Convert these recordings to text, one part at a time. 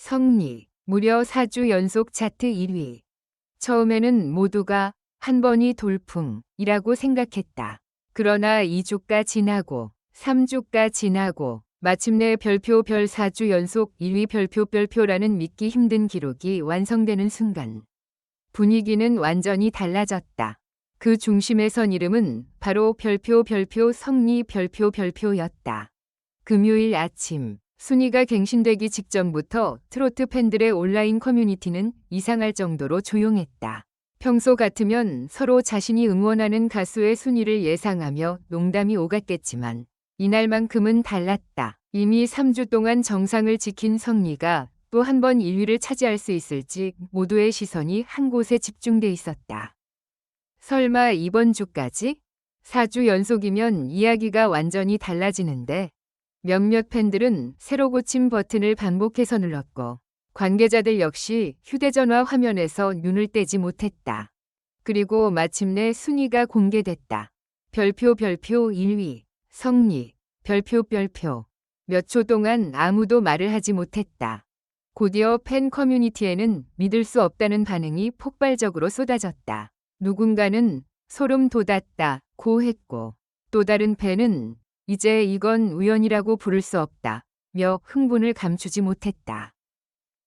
성리, 무려 4주 연속 차트 1위. 처음에는 모두가 한 번이 돌풍이라고 생각했다. 그러나 2주가 지나고 3주가 지나고 마침내 별표 별 4주 연속 1위 별표라는 믿기 힘든 기록이 완성되는 순간 분위기는 완전히 달라졌다. 그 중심에 선 이름은 바로 별표 성리 별표였다. 금요일 아침 순위가 갱신되기 직전부터 트로트 팬들의 온라인 커뮤니티는 이상할 정도로 조용했다. 평소 같으면 서로 자신이 응원하는 가수의 순위를 예상하며 농담이 오갔겠지만 이날만큼은 달랐다. 이미 3주 동안 정상을 지킨 성리가 또 한 번 1위를 차지할 수 있을지 모두의 시선이 한 곳에 집중돼 있었다. 설마 이번 주까지? 4주 연속이면 이야기가 완전히 달라지는데 몇몇 팬들은 새로 고침 버튼을 반복해서 눌렀고 관계자들 역시 휴대전화 화면에서 눈을 떼지 못했다. 그리고 마침내 순위가 공개됐다. 별표 1위, 성리, 별표. 몇 초 동안 아무도 말을 하지 못했다. 곧이어 팬 커뮤니티에는 믿을 수 없다는 반응이 폭발적으로 쏟아졌다. 누군가는 소름 돋았다고 했고 또 다른 팬은 이제 이건 우연이라고 부를 수 없다며 흥분을 감추지 못했다.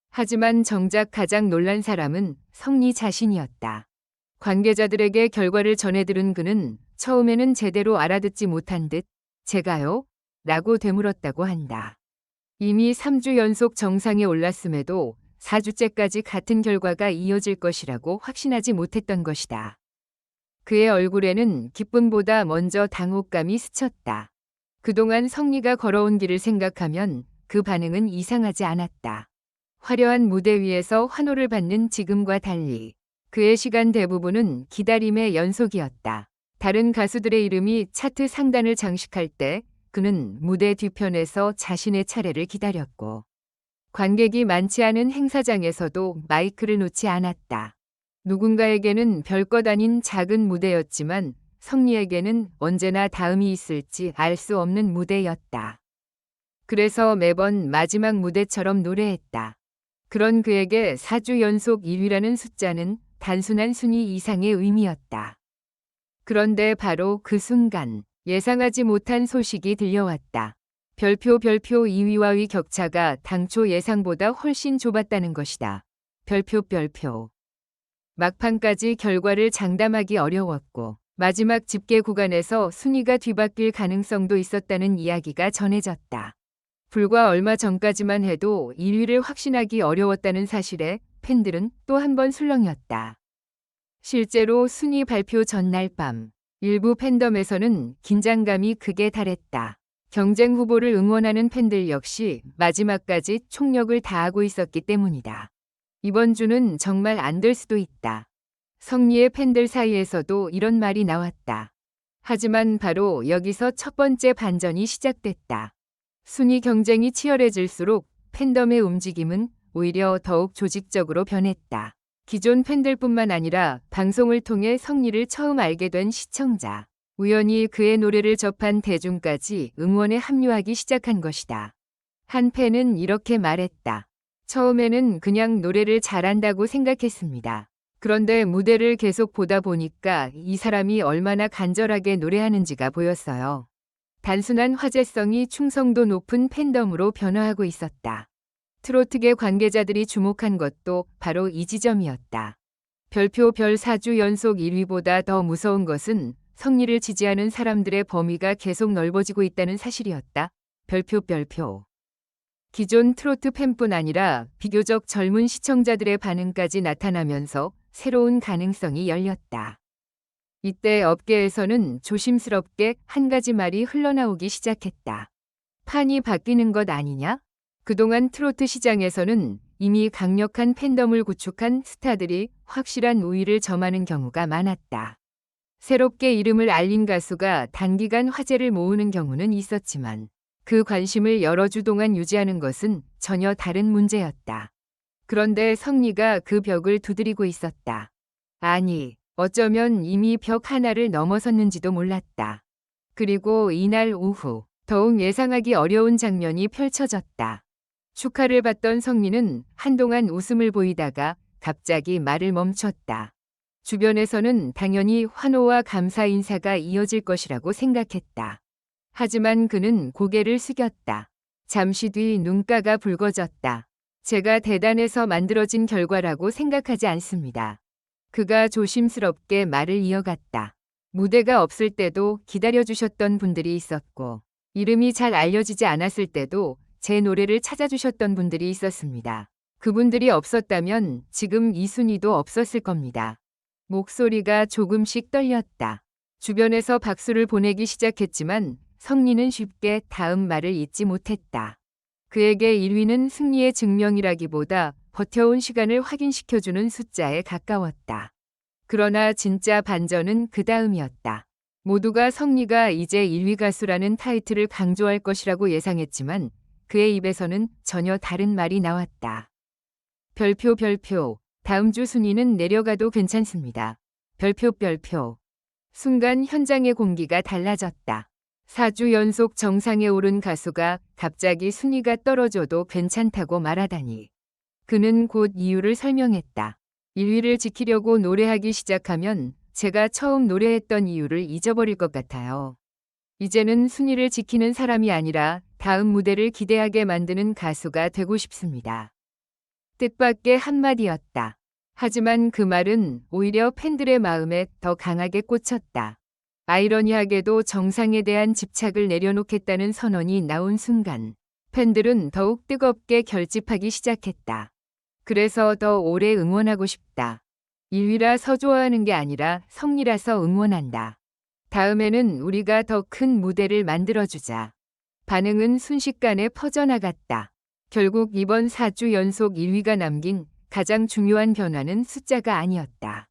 하지만 정작 가장 놀란 사람은 성리 자신이었다. 관계자들에게 결과를 전해들은 그는 처음에는 제대로 알아듣지 못한 듯 제가요? 라고 되물었다고 한다. 이미 3주 연속 정상에 올랐음에도 4주째까지 같은 결과가 이어질 것이라고 확신하지 못했던 것이다. 그의 얼굴에는 기쁨보다 먼저 당혹감이 스쳤다. 그동안 성리가 걸어온 길을 생각하면 그 반응은 이상하지 않았다. 화려한 무대 위에서 환호를 받는 지금과 달리 그의 시간 대부분은 기다림의 연속이었다. 다른 가수들의 이름이 차트 상단을 장식할 때 그는 무대 뒤편에서 자신의 차례를 기다렸고 관객이 많지 않은 행사장에서도 마이크를 놓지 않았다. 누군가에게는 별것 아닌 작은 무대였지만 성리에게는 언제나 다음이 있을지 알 수 없는 무대였다. 그래서 매번 마지막 무대처럼 노래했다. 그런 그에게 4주 연속 1위라는 숫자는 단순한 순위 이상의 의미였다. 그런데 바로 그 순간 예상하지 못한 소식이 들려왔다. 별표 2위와의 격차가 당초 예상보다 훨씬 좁았다는 것이다. 별표. 막판까지 결과를 장담하기 어려웠고 마지막 집계 구간에서 순위가 뒤바뀔 가능성도 있었다는 이야기가 전해졌다. 불과 얼마 전까지만 해도 1위를 확신하기 어려웠다는 사실에 팬들은 또 한 번 술렁였다. 실제로 순위 발표 전날 밤 일부 팬덤에서는 긴장감이 극에 달했다. 경쟁 후보를 응원하는 팬들 역시 마지막까지 총력을 다하고 있었기 때문이다. 이번 주는 정말 안 될 수도 있다. 성리의 팬들 사이에서도 이런 말이 나왔다. 하지만 바로 여기서 첫 번째 반전이 시작됐다. 순위 경쟁이 치열해질수록 팬덤의 움직임은 오히려 더욱 조직적으로 변했다. 기존 팬들뿐만 아니라 방송을 통해 성리를 처음 알게 된 시청자, 우연히 그의 노래를 접한 대중까지 응원에 합류하기 시작한 것이다. 한 팬은 이렇게 말했다. 처음에는 그냥 노래를 잘한다고 생각했습니다. 그런데 무대를 계속 보다 보니까 이 사람이 얼마나 간절하게 노래하는지가 보였어요. 단순한 화제성이 충성도 높은 팬덤으로 변화하고 있었다. 트로트계 관계자들이 주목한 것도 바로 이 지점이었다. 별표 4주 연속 1위보다 더 무서운 것은 성리를 지지하는 사람들의 범위가 계속 넓어지고 있다는 사실이었다. 별표. 기존 트로트 팬뿐 아니라 비교적 젊은 시청자들의 반응까지 나타나면서 새로운 가능성이 열렸다. 이때 업계에서는 조심스럽게 한 가지 말이 흘러나오기 시작했다. 판이 바뀌는 것 아니냐? 그동안 트로트 시장에서는 이미 강력한 팬덤을 구축한 스타들이 확실한 우위를 점하는 경우가 많았다. 새롭게 이름을 알린 가수가 단기간 화제를 모으는 경우는 있었지만 그 관심을 여러 주 동안 유지하는 것은 전혀 다른 문제였다. 그런데 성리가 그 벽을 두드리고 있었다. 아니, 어쩌면 이미 벽 하나를 넘어섰는지도 몰랐다. 그리고 이날 오후 더욱 예상하기 어려운 장면이 펼쳐졌다. 축하를 받던 성리는 한동안 웃음을 보이다가 갑자기 말을 멈췄다. 주변에서는 당연히 환호와 감사 인사가 이어질 것이라고 생각했다. 하지만 그는 고개를 숙였다. 잠시 뒤 눈가가 붉어졌다. 제가 대단해서 만들어진 결과라고 생각하지 않습니다. 그가 조심스럽게 말을 이어갔다. 무대가 없을 때도 기다려주셨던 분들이 있었고, 이름이 잘 알려지지 않았을 때도 제 노래를 찾아주셨던 분들이 있었습니다. 그분들이 없었다면 지금 이순희도 없었을 겁니다. 목소리가 조금씩 떨렸다. 주변에서 박수를 보내기 시작했지만 성리는 쉽게 다음 말을 잇지 못했다. 그에게 1위는 승리의 증명이라기보다 버텨온 시간을 확인시켜주는 숫자에 가까웠다. 그러나 진짜 반전은 그 다음이었다. 모두가 성리가 이제 1위 가수라는 타이틀을 강조할 것이라고 예상했지만 그의 입에서는 전혀 다른 말이 나왔다. 별표. 다음 주 순위는 내려가도 괜찮습니다. 별표. 순간 현장의 공기가 달라졌다. 4주 연속 정상에 오른 가수가 갑자기 순위가 떨어져도 괜찮다고 말하다니. 그는 곧 이유를 설명했다. 1위를 지키려고 노래하기 시작하면 제가 처음 노래했던 이유를 잊어버릴 것 같아요. 이제는 순위를 지키는 사람이 아니라 다음 무대를 기대하게 만드는 가수가 되고 싶습니다. 뜻밖의 한마디였다. 하지만 그 말은 오히려 팬들의 마음에 더 강하게 꽂혔다. 아이러니하게도 정상에 대한 집착을 내려놓겠다는 선언이 나온 순간 팬들은 더욱 뜨겁게 결집하기 시작했다. 그래서 더 오래 응원하고 싶다. 1위라서 좋아하는 게 아니라 성리라서 응원한다. 다음에는 우리가 더 큰 무대를 만들어주자. 반응은 순식간에 퍼져나갔다. 결국 이번 4주 연속 1위가 남긴 가장 중요한 변화는 숫자가 아니었다.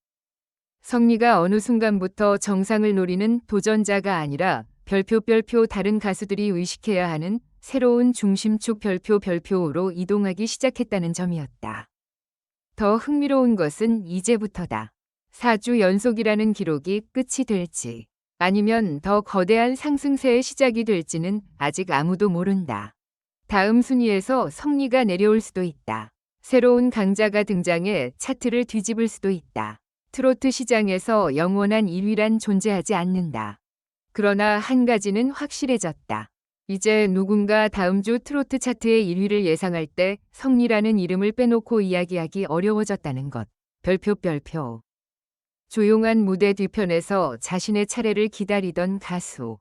성리가 어느 순간부터 정상을 노리는 도전자가 아니라 별표 다른 가수들이 의식해야 하는 새로운 중심축 별표로 이동하기 시작했다는 점이었다. 더 흥미로운 것은 이제부터다. 4주 연속이라는 기록이 끝이 될지 아니면 더 거대한 상승세의 시작이 될지는 아직 아무도 모른다. 다음 순위에서 성리가 내려올 수도 있다. 새로운 강자가 등장해 차트를 뒤집을 수도 있다. 트로트 시장에서 영원한 1위란 존재하지 않는다. 그러나 한 가지는 확실해졌다. 이제 누군가 다음 주 트로트 차트의 1위를 예상할 때 성리라는 이름을 빼놓고 이야기하기 어려워졌다는 것. 별표. 조용한 무대 뒤편에서 자신의 차례를 기다리던 가수.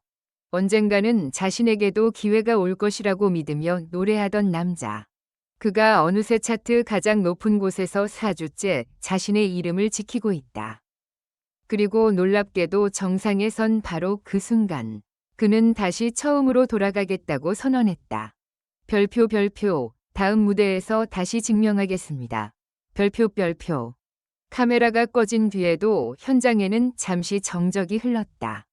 언젠가는 자신에게도 기회가 올 것이라고 믿으며 노래하던 남자. 그가 어느새 차트 가장 높은 곳에서 4주째 자신의 이름을 지키고 있다. 그리고 놀랍게도 정상에 선 바로 그 순간 그는 다시 처음으로 돌아가겠다고 선언했다. 별표. 다음 무대에서 다시 증명하겠습니다. 별표. 카메라가 꺼진 뒤에도 현장에는 잠시 정적이 흘렀다.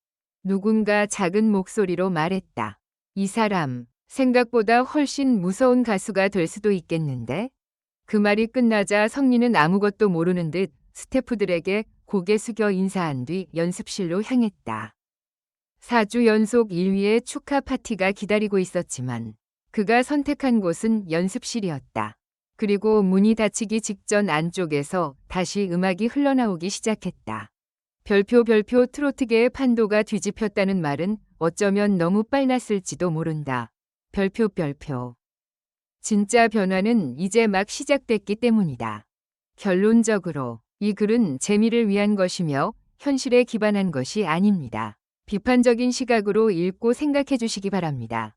누군가 작은 목소리로 말했다. 이 사람 생각보다 훨씬 무서운 가수가 될 수도 있겠는데? 그 말이 끝나자 성리는 아무것도 모르는 듯 스태프들에게 고개 숙여 인사한 뒤 연습실로 향했다. 4주 연속 1위의 축하 파티가 기다리고 있었지만 그가 선택한 곳은 연습실이었다. 그리고 문이 닫히기 직전 안쪽에서 다시 음악이 흘러나오기 시작했다. 별표 트로트계의 판도가 뒤집혔다는 말은 어쩌면 너무 빨랐을지도 모른다. 별표. 진짜 변화는 이제 막 시작됐기 때문이다. 결론적으로 이 글은 재미를 위한 것이며 현실에 기반한 것이 아닙니다. 비판적인 시각으로 읽고 생각해 주시기 바랍니다.